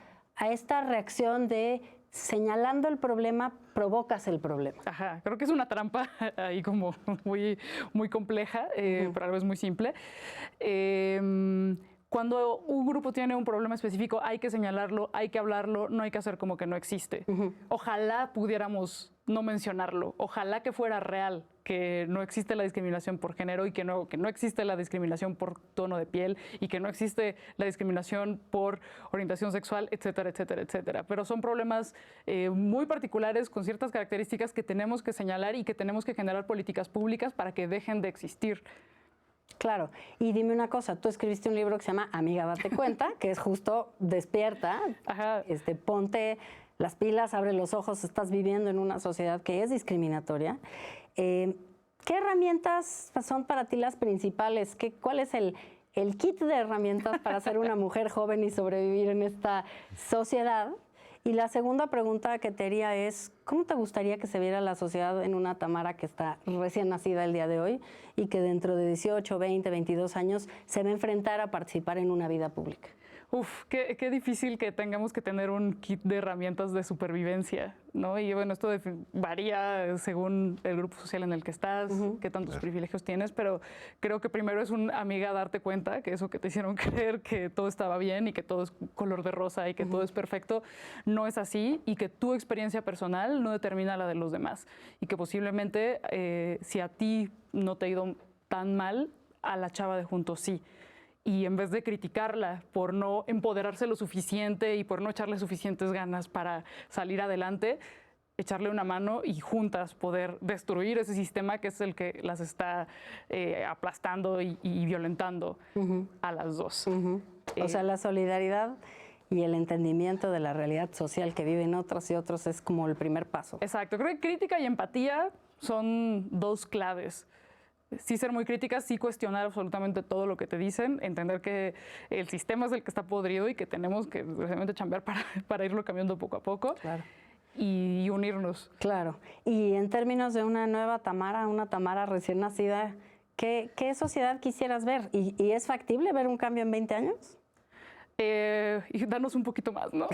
reacción de señalando el problema, provocas el problema? Ajá, creo que es una trampa ahí como muy, muy compleja, pero a la vez muy simple. Cuando un grupo tiene un problema específico, hay que señalarlo, hay que hablarlo, no hay que hacer como que no existe. Ojalá pudiéramos no mencionarlo, ojalá que fuera real, que no existe la discriminación por género y que no existe la discriminación por tono de piel y que no existe la discriminación por orientación sexual, etcétera, etcétera, etcétera. Pero son problemas muy particulares con ciertas características que tenemos que señalar y que tenemos que generar políticas públicas para que dejen de existir. Claro, y dime una cosa, tú escribiste un libro que se llama Amiga, date cuenta, que es justo despierta, ponte las pilas, abre los ojos, estás viviendo en una sociedad que es discriminatoria. ¿Qué herramientas son para ti las principales? ¿Cuál es el kit de herramientas para ser una mujer joven y sobrevivir en esta sociedad? Y la segunda pregunta que te haría es, ¿cómo te gustaría que se viera la sociedad en una Tamara que está recién nacida el día de hoy y que dentro de 18, 20, 22 años se va a enfrentar a participar en una vida pública? Uf, qué difícil que tengamos que tener un kit de herramientas de supervivencia, ¿no? Y bueno, esto varía según el grupo social en el que estás, qué tantos privilegios tienes, pero creo que primero es amiga darte cuenta que eso que te hicieron creer que todo estaba bien y que todo es color de rosa y que todo es perfecto, no es así y que tu experiencia personal no determina la de los demás y que posiblemente si a ti no te ha ido tan mal, a la chava de junto sí. Y en vez de criticarla por no empoderarse lo suficiente y por no echarle suficientes ganas para salir adelante, echarle una mano y juntas poder destruir ese sistema que es el que las está aplastando y violentando a las dos. O sea, la solidaridad y el entendimiento de la realidad social que viven otras y otros es como el primer paso. Exacto. Creo que crítica y empatía son dos claves. Sí ser muy críticas, sí cuestionar absolutamente todo lo que te dicen, entender que el sistema es el que está podrido y que tenemos que realmente chambear para irlo cambiando poco a poco. Claro. Y unirnos. Claro. Y en términos de una nueva Tamara, una Tamara recién nacida, ¿qué sociedad quisieras ver? ¿Y es factible ver un cambio en 20 años? Y darnos un poquito más, ¿no?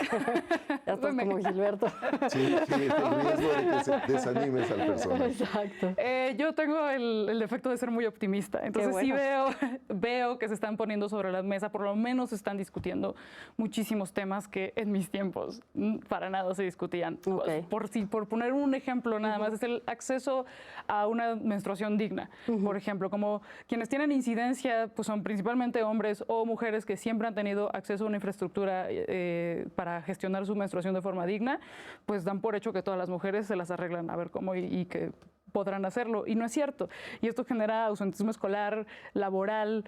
Ya estás como Gilberto. Sí, el riesgo de que se desanimes al personaje. Exacto. Yo tengo el defecto de ser muy optimista, entonces bueno. sí veo que se están poniendo sobre la mesa, por lo menos se están discutiendo muchísimos temas que en mis tiempos para nada se discutían. Okay. Por poner un ejemplo nada más, es el acceso a una menstruación digna. Por ejemplo, como quienes tienen incidencia pues son principalmente hombres o mujeres que siempre han tenido acceso a una infraestructura para gestionar su menstruación de forma digna, pues dan por hecho que todas las mujeres se las arreglan a ver cómo y que podrán hacerlo. Y no es cierto. Y esto genera ausentismo escolar, laboral,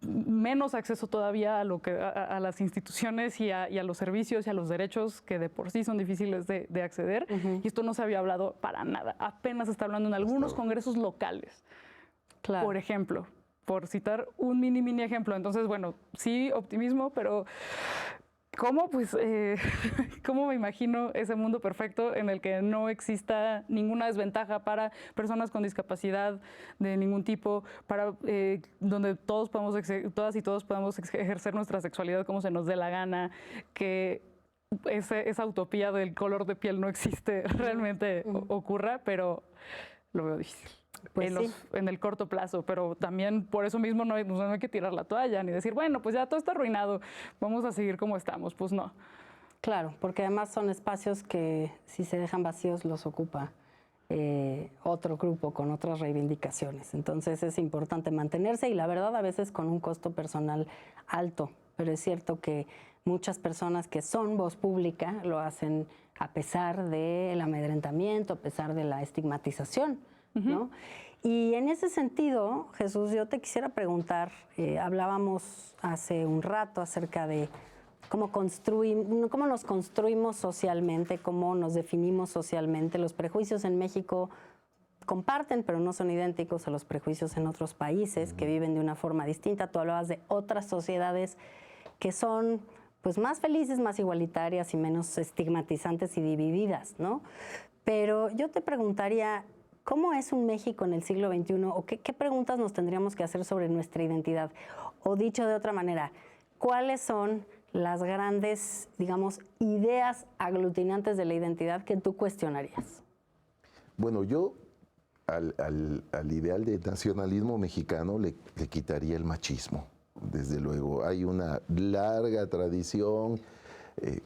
menos acceso todavía a las instituciones y a los servicios y a los derechos que de por sí son difíciles de acceder. Y esto no se había hablado para nada. Apenas se está hablando en algunos congresos locales. Claro. Por ejemplo, por citar un mini ejemplo. Entonces, bueno, sí, optimismo, pero ¿cómo? Pues, ¿cómo me imagino ese mundo perfecto en el que no exista ninguna desventaja para personas con discapacidad de ningún tipo, para donde todas y todos podamos ejercer nuestra sexualidad como se nos dé la gana, que esa utopía del color de piel no existe, realmente ocurra, pero lo veo difícil. Pues En el corto plazo, pero también por eso mismo no hay que tirar la toalla ni decir, bueno, pues ya todo está arruinado, vamos a seguir como estamos. Pues no. Claro, porque además son espacios que si se dejan vacíos los ocupa otro grupo con otras reivindicaciones. Entonces es importante mantenerse y la verdad a veces con un costo personal alto, pero es cierto que muchas personas que son voz pública lo hacen a pesar del amedrentamiento, a pesar de la estigmatización, ¿no? Y en ese sentido, Jesús, yo te quisiera preguntar, hablábamos hace un rato acerca de cómo nos construimos socialmente, cómo nos definimos socialmente. Los prejuicios en México comparten, pero no son idénticos a los prejuicios en otros países que viven de una forma distinta. Tú hablabas de otras sociedades que son pues más felices, más igualitarias y menos estigmatizantes y divididas, ¿no? Pero yo te preguntaría, ¿cómo es un México en el siglo XXI? ¿O qué preguntas nos tendríamos que hacer sobre nuestra identidad? O dicho de otra manera, ¿cuáles son las grandes, digamos, ideas aglutinantes de la identidad que tú cuestionarías? Bueno, yo al ideal de nacionalismo mexicano le quitaría el machismo, desde luego. Hay una larga tradición,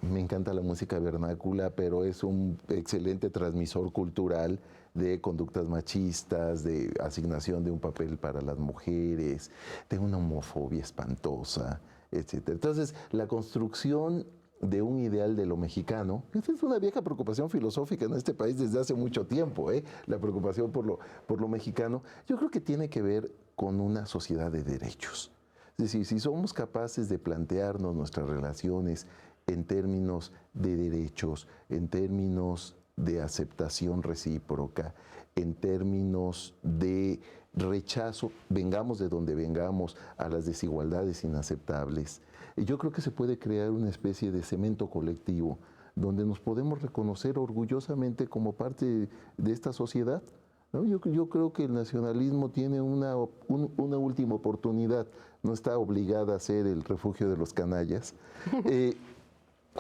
me encanta la música vernácula, pero es un excelente transmisor cultural de conductas machistas, de asignación de un papel para las mujeres, de una homofobia espantosa, etc. Entonces, la construcción de un ideal de lo mexicano, esa es una vieja preocupación filosófica en este país desde hace mucho tiempo, la preocupación por lo mexicano, yo creo que tiene que ver con una sociedad de derechos. Es decir, si somos capaces de plantearnos nuestras relaciones en términos de derechos, en términos de aceptación recíproca, en términos de rechazo, vengamos de donde vengamos, a las desigualdades inaceptables, yo creo que se puede crear una especie de cemento colectivo donde nos podemos reconocer orgullosamente como parte de esta sociedad, ¿no? Yo creo que el nacionalismo tiene una última oportunidad, no está obligada a ser el refugio de los canallas,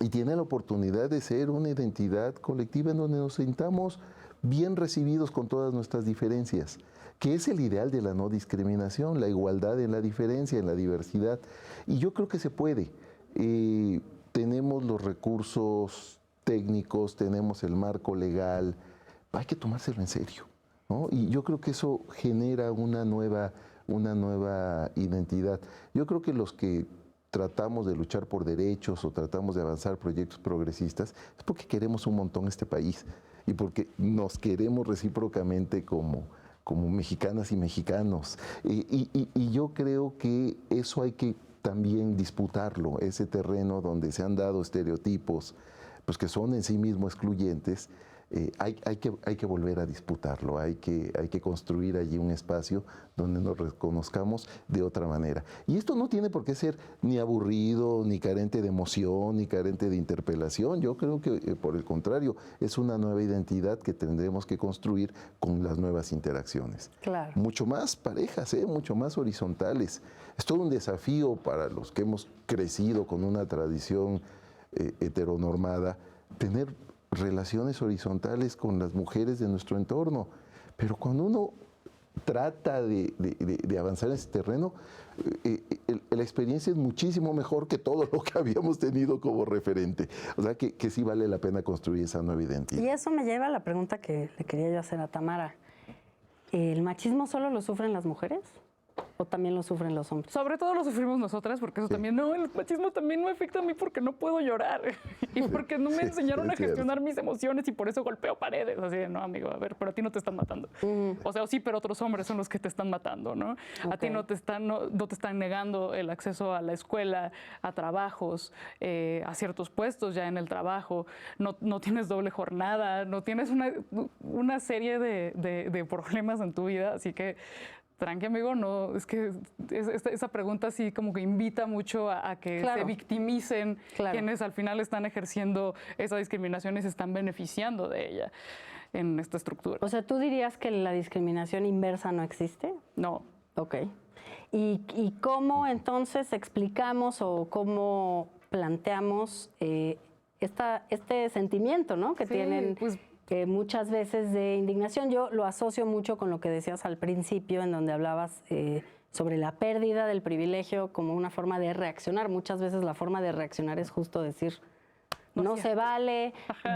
y tiene la oportunidad de ser una identidad colectiva en donde nos sintamos bien recibidos con todas nuestras diferencias, que es el ideal de la no discriminación, la igualdad en la diferencia, en la diversidad. Y yo creo que se puede. Tenemos los recursos técnicos, tenemos el marco legal, hay que tomárselo en serio, ¿no? Y yo creo que eso genera una nueva identidad. Yo creo que los que tratamos de luchar por derechos o tratamos de avanzar proyectos progresistas es porque queremos un montón este país y porque nos queremos recíprocamente como mexicanas y mexicanos. Y yo creo que eso hay que también disputarlo, ese terreno donde se han dado estereotipos pues que son en sí mismos excluyentes. Hay que volver a disputarlo, hay que construir allí un espacio donde nos reconozcamos de otra manera. Y esto no tiene por qué ser ni aburrido, ni carente de emoción, ni carente de interpelación. Yo creo que, por el contrario, es una nueva identidad que tendremos que construir con las nuevas interacciones. Claro. Mucho más parejas, mucho más horizontales. Es todo un desafío para los que hemos crecido con una tradición heteronormada, tener relaciones horizontales con las mujeres de nuestro entorno. Pero cuando uno trata de avanzar en ese terreno, la experiencia es muchísimo mejor que todo lo que habíamos tenido como referente. O sea que sí vale la pena construir esa nueva identidad. Y eso me lleva a la pregunta que le quería yo hacer a Tamara. ¿El machismo solo lo sufren las mujeres? ¿O también lo sufren los hombres? Sobre todo lo sufrimos nosotras, porque eso también, no, el machismo también me afecta a mí porque no puedo llorar y porque no me enseñaron a gestionar mis emociones y por eso golpeo paredes. Así de, no, amigo, a ver, pero a ti no te están matando. O sea, sí, pero otros hombres son los que te están matando, ¿no? A ti no te están negando el acceso a la escuela, a trabajos, a ciertos puestos ya en el trabajo, no tienes doble jornada, no tienes una serie de problemas en tu vida, así que tranqui, amigo, no, es que esa pregunta sí como que invita mucho a que se victimicen quienes al final están ejerciendo esa discriminación y se están beneficiando de ella en esta estructura. O sea, ¿tú dirías que la discriminación inversa no existe? No. Ok. ¿Y cómo entonces explicamos o cómo planteamos este sentimiento, ¿no? Que Sí, tienen pues, muchas veces de indignación. Yo lo asocio mucho con lo que decías al principio, en donde hablabas sobre la pérdida del privilegio como una forma de reaccionar. Muchas veces la forma de reaccionar es justo decir, no se vale,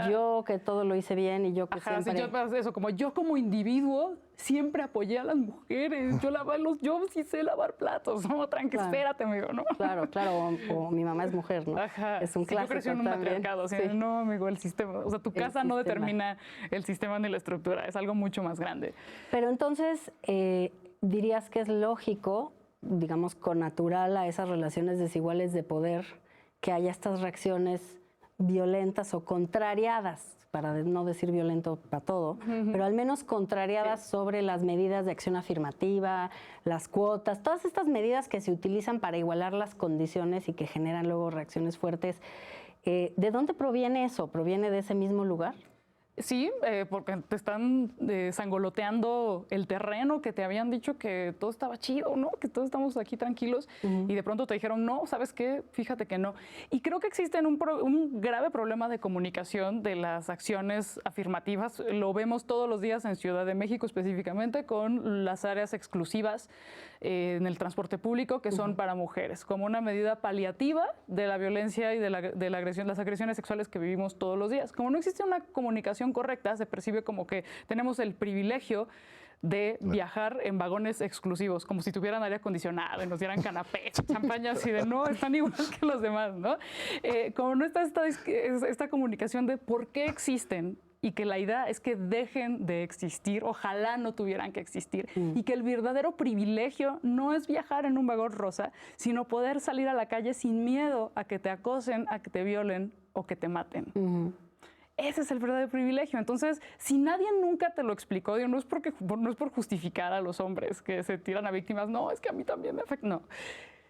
yo que todo lo hice bien y yo que siempre... Sí, eso, como yo como individuo siempre apoyé a las mujeres, yo sí sé lavar platos, no, tranqui, espérate, amigo, ¿no? Claro, o mi mamá es mujer, ¿no? Ajá. Es un sí, yo crecí en un matriarcado, o sea, no, amigo, el sistema, o sea, tu casa no determina el sistema ni la estructura, es algo mucho más grande. Pero entonces, dirías que es lógico, digamos, connatural a esas relaciones desiguales de poder, que haya estas reacciones violentas o contrariadas, para no decir violento para todo, pero al menos contrariadas sobre las medidas de acción afirmativa, las cuotas, todas estas medidas que se utilizan para igualar las condiciones y que generan luego reacciones fuertes. ¿De dónde proviene eso? ¿Proviene de ese mismo lugar? Sí, porque te están sangoloteando el terreno, que te habían dicho que todo estaba chido, ¿no? Que todos estamos aquí tranquilos y de pronto te dijeron, no, ¿sabes qué? Fíjate que no. Y creo que existe un grave problema de comunicación de las acciones afirmativas. Lo vemos todos los días en Ciudad de México específicamente con las áreas exclusivas en el transporte público que son para mujeres, como una medida paliativa de la violencia y de la agresión, las agresiones sexuales que vivimos todos los días. Como no existe una comunicación correcta, se percibe como que tenemos el privilegio de viajar en vagones exclusivos, como si tuvieran aire acondicionado y nos dieran canapés, champañas y de no, están igual que los demás, ¿no? Como no está esta comunicación de por qué existen y que la idea es que dejen de existir, ojalá no tuvieran que existir, y que el verdadero privilegio no es viajar en un vagón rosa, sino poder salir a la calle sin miedo a que te acosen, a que te violen o que te maten. Ese es el verdadero privilegio. Entonces, si nadie nunca te lo explicó, digo, no es por justificar a los hombres que se tiran a víctimas, no, es que a mí también me afecta, no.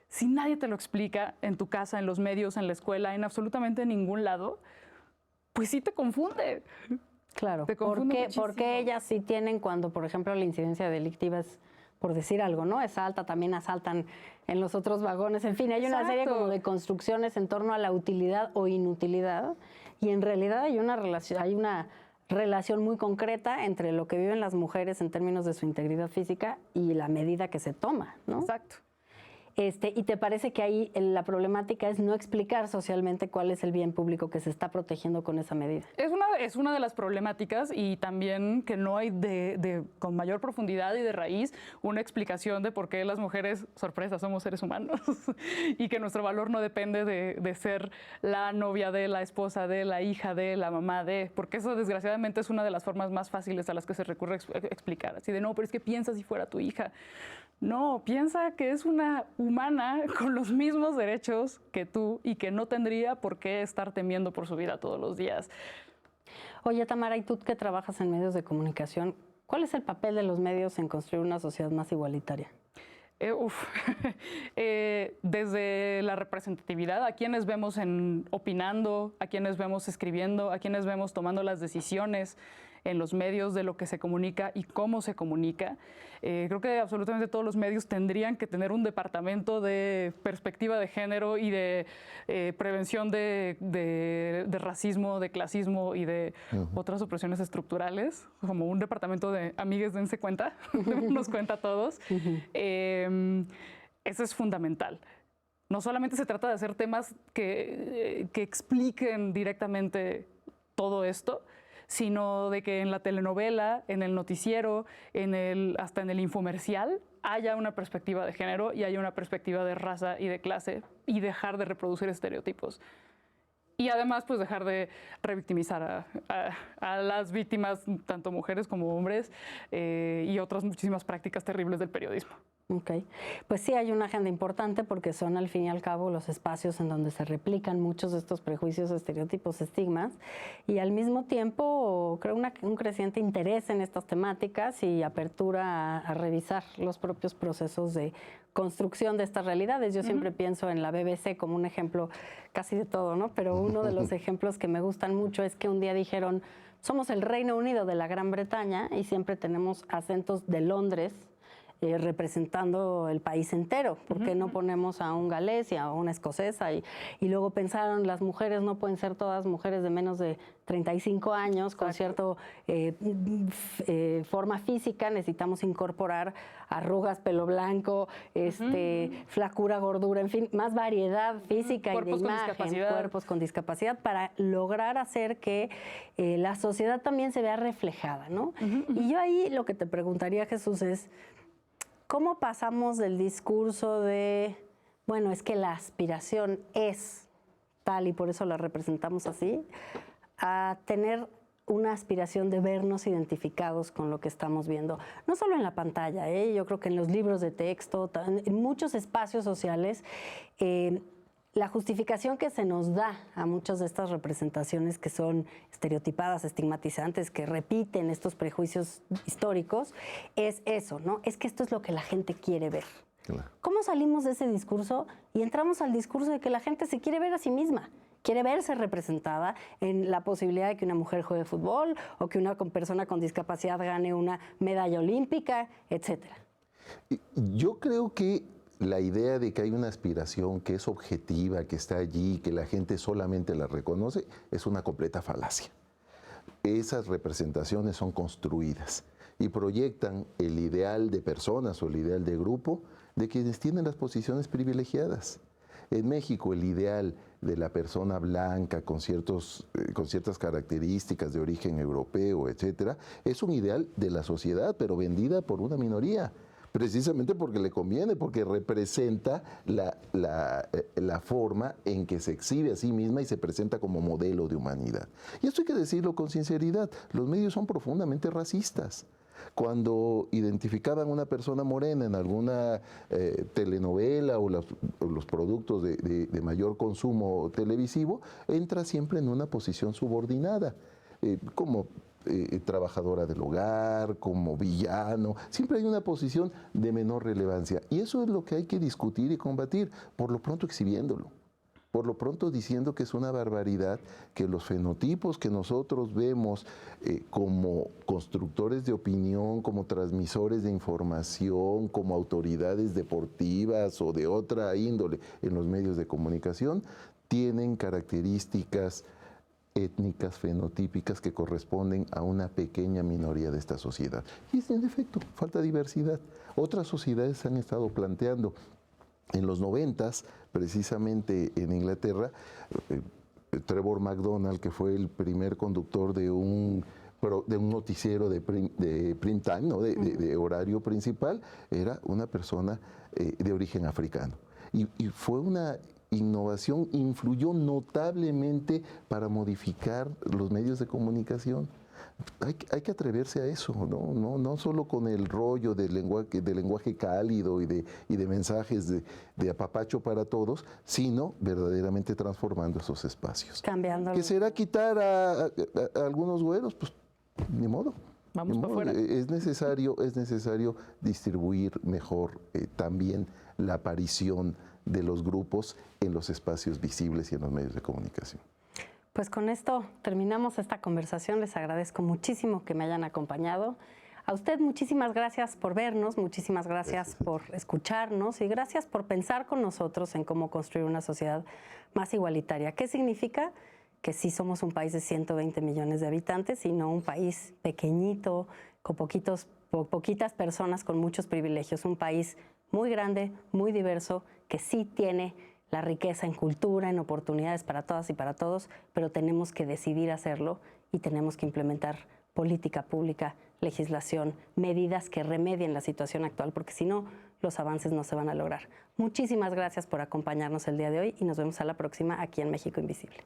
Si nadie te lo explica en tu casa, en los medios, en la escuela, en absolutamente ningún lado, pues sí te confunde. Claro, te confunde ¿por qué ellas sí tienen cuando, por ejemplo, la incidencia delictiva es, por decir algo, ¿no? Es alta, también asaltan en los otros vagones, en fin, hay una serie como de construcciones en torno a la utilidad o inutilidad, y en realidad hay una relación muy concreta entre lo que viven las mujeres en términos de su integridad física y la medida que se toma, ¿no? Exacto. ¿Y te parece que ahí la problemática es no explicar socialmente cuál es el bien público que se está protegiendo con esa medida? Es una de las problemáticas, y también que no hay con mayor profundidad y de raíz una explicación de por qué las mujeres, sorpresa, somos seres humanos y que nuestro valor no depende de ser la novia de, la esposa de, la hija de, la mamá de, porque eso desgraciadamente es una de las formas más fáciles a las que se recurre a explicar. Así de, no, pero es que piensa si fuera tu hija. No, piensa que es una humana con los mismos derechos que tú y que no tendría por qué estar temiendo por su vida todos los días. Oye, Tamara, y tú que trabajas en medios de comunicación, ¿cuál es el papel de los medios en construir una sociedad más igualitaria? Desde la representatividad, a quienes vemos opinando, a quienes vemos escribiendo, a quienes vemos tomando las decisiones en los medios de lo que se comunica y cómo se comunica. Creo que absolutamente todos los medios tendrían que tener un departamento de perspectiva de género y de prevención de racismo, de clasismo y de otras opresiones estructurales, como un departamento de amigues, dense cuenta, nos cuenta a todos. Eso es fundamental. No solamente se trata de hacer temas que expliquen directamente todo esto, sino de que en la telenovela, en el noticiero, hasta en el infomercial, haya una perspectiva de género y haya una perspectiva de raza y de clase, y dejar de reproducir estereotipos. Y además, pues dejar de revictimizar a las víctimas, tanto mujeres como hombres, y otras muchísimas prácticas terribles del periodismo. Ok, pues sí hay una agenda importante porque son al fin y al cabo los espacios en donde se replican muchos de estos prejuicios, estereotipos, estigmas, y al mismo tiempo creo un creciente interés en estas temáticas y apertura a revisar los propios procesos de construcción de estas realidades. Yo siempre pienso en la BBC como un ejemplo casi de todo, ¿no? Pero uno de los ejemplos que me gustan mucho es que un día dijeron, somos el Reino Unido de la Gran Bretaña y siempre tenemos acentos de Londres representando el país entero. ¿Por qué no ponemos a un galés y a una escocesa? Y luego pensaron, las mujeres no pueden ser todas mujeres de menos de 35 años, con cierta forma física. Necesitamos incorporar arrugas, pelo blanco, flacura, gordura, en fin, más variedad física y de imagen, cuerpos con discapacidad, para lograr hacer que la sociedad también se vea reflejada, ¿no? Y yo ahí lo que te preguntaría, Jesús, es ¿cómo pasamos del discurso de, bueno, es que la aspiración es tal y por eso la representamos así, a tener una aspiración de vernos identificados con lo que estamos viendo? No solo en la pantalla, yo creo que en los libros de texto, en muchos espacios sociales, la justificación que se nos da a muchas de estas representaciones que son estereotipadas, estigmatizantes, que repiten estos prejuicios históricos, es eso, ¿no? Es que esto es lo que la gente quiere ver. Claro. ¿Cómo salimos de ese discurso y entramos al discurso de que la gente se quiere ver a sí misma? Quiere verse representada en la posibilidad de que una mujer juegue fútbol o que una persona con discapacidad gane una medalla olímpica, etcétera. Yo creo que la idea de que hay una aspiración que es objetiva, que está allí, que la gente solamente la reconoce, es una completa falacia. Esas representaciones son construidas y proyectan el ideal de personas o el ideal de grupo de quienes tienen las posiciones privilegiadas. En México, el ideal de la persona blanca con ciertas características de origen europeo, etcétera, es un ideal de la sociedad, pero vendida por una minoría. Precisamente porque le conviene, porque representa la forma en que se exhibe a sí misma y se presenta como modelo de humanidad. Y esto hay que decirlo con sinceridad, los medios son profundamente racistas. Cuando identificaban a una persona morena en alguna telenovela o los productos de mayor consumo televisivo, entra siempre en una posición subordinada, como trabajadora del hogar, como villano, siempre hay una posición de menor relevancia. Y eso es lo que hay que discutir y combatir, por lo pronto exhibiéndolo, por lo pronto diciendo que es una barbaridad que los fenotipos que nosotros vemos como constructores de opinión, como transmisores de información, como autoridades deportivas o de otra índole en los medios de comunicación, tienen características étnicas, fenotípicas que corresponden a una pequeña minoría de esta sociedad. Y es en efecto, falta diversidad. Otras sociedades se han estado planteando. En los 90s, precisamente en Inglaterra, Trevor McDonald, que fue el primer conductor de un noticiero de prime time, ¿no? de horario principal, era una persona de origen africano. Y fue una innovación, influyó notablemente para modificar los medios de comunicación. Hay que atreverse a eso, no solo con el rollo del lenguaje cálido y de mensajes de apapacho para todos, sino verdaderamente transformando esos espacios. Cambiando. ¿Qué será quitar a algunos güeros? Pues ni modo. Vamos para afuera. Es necesario distribuir mejor también la aparición de los grupos en los espacios visibles y en los medios de comunicación. Pues con esto terminamos esta conversación. Les agradezco muchísimo que me hayan acompañado. A usted muchísimas gracias por vernos, muchísimas gracias por escucharnos y gracias por pensar con nosotros en cómo construir una sociedad más igualitaria. ¿Qué significa? Que sí somos un país de 120 millones de habitantes y no un país pequeñito, con poquitas personas con muchos privilegios. Un país muy grande, muy diverso, que sí tiene la riqueza en cultura, en oportunidades para todas y para todos, pero tenemos que decidir hacerlo y tenemos que implementar política pública, legislación, medidas que remedien la situación actual, porque si no, los avances no se van a lograr. Muchísimas gracias por acompañarnos el día de hoy y nos vemos a la próxima aquí en México Invisible.